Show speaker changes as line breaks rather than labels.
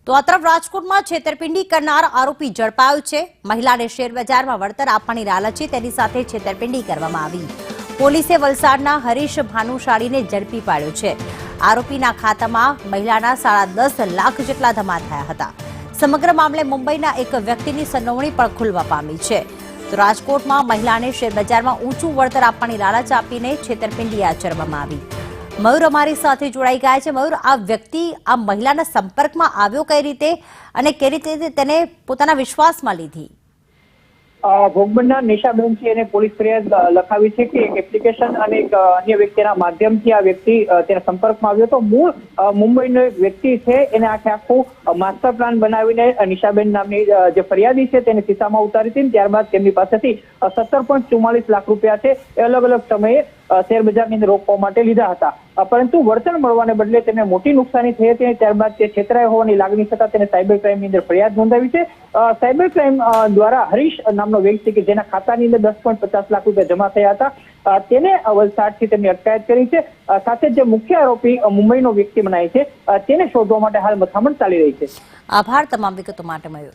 તો આ તરફ રાજકોટમાં છેતરપિંડી કરનાર આરોપી ઝડપાયો છે। મહિલાને શેરબજારમાં વળતર આપવાની લાલચી તેની સાથે છેતરપિંડી કરવામાં આવી। પોલીસે વલસાડના હરીશ ભાનુશાળીને ઝડપી પાડ્યો છે। આરોપીના ખાતામાં મહિલાના 10.5 લાખ જેટલા જમા થયા હતા। સમગ્ર મામલે મુંબઈના એક વ્યક્તિની સંડોવણી પણ ખુલવા પામી છે। તો રાજકોટમાં મહિલાને શેરબજારમાં ઊંચું વળતર આપવાની લાલચ આપીને છેતરપિંડી આચરવામાં આવી। મયુર અમારી સાથે જોડાઈ ગયા છે। મયુર, આ વ્યક્તિ આ મહિલાના સંપર્કમાં આવ્યો કઈ રીતે અને કઈ રીતે તેને પોતાના વિશ્વાસમાં લીધી?
ભોગ બનનાર નિશાબેન છે એને પોલીસ ફરિયાદ લખાવી છે કે એક એપ્લિકેશન અને એક અન્ય વ્યક્તિના માધ્યમથી આ વ્યક્તિ તેના સંપર્કમાં આવ્યો તો મૂળ મુંબઈનો એક વ્યક્તિ છે એને આખું માસ્ટર પ્લાન બનાવીને નિશાબેન નામની જે ફરિયાદી છે તેને ખિસ્સામાં ઉતારી હતી। ત્યારબાદ તેમની પાસેથી 17.44 લાખ રૂપિયા છે એ અલગ અલગ સમયે શેરબજારની અંદર રોકવા માટે લીધા હતા, પરંતુ વળતર મળવાને બદલે તેને મોટી નુકસાની થઈ હતી। ત્યારબાદ તે છેતરાયા હોવાની લાગણી થતા તેને સાયબર ક્રાઇમની અંદર ફરિયાદ નોંધાવી છે। સાયબર ક્રાઇમ દ્વારા હરીશ નામનો વ્યક્તિ કે જેના ખાતાની અંદર 10.50 લાખ રૂપિયા જમા થયા હતા તેને વલસાડથી તેમની અટકાયત કરી છે। સાથે જે મુખ્ય આરોપી મુંબઈનો વ્યક્તિ મનાય છે તેને શોધવા માટે હાલ મથામણ ચાલી રહી છે।
આભાર તમામ વિગતો માટે મયુર।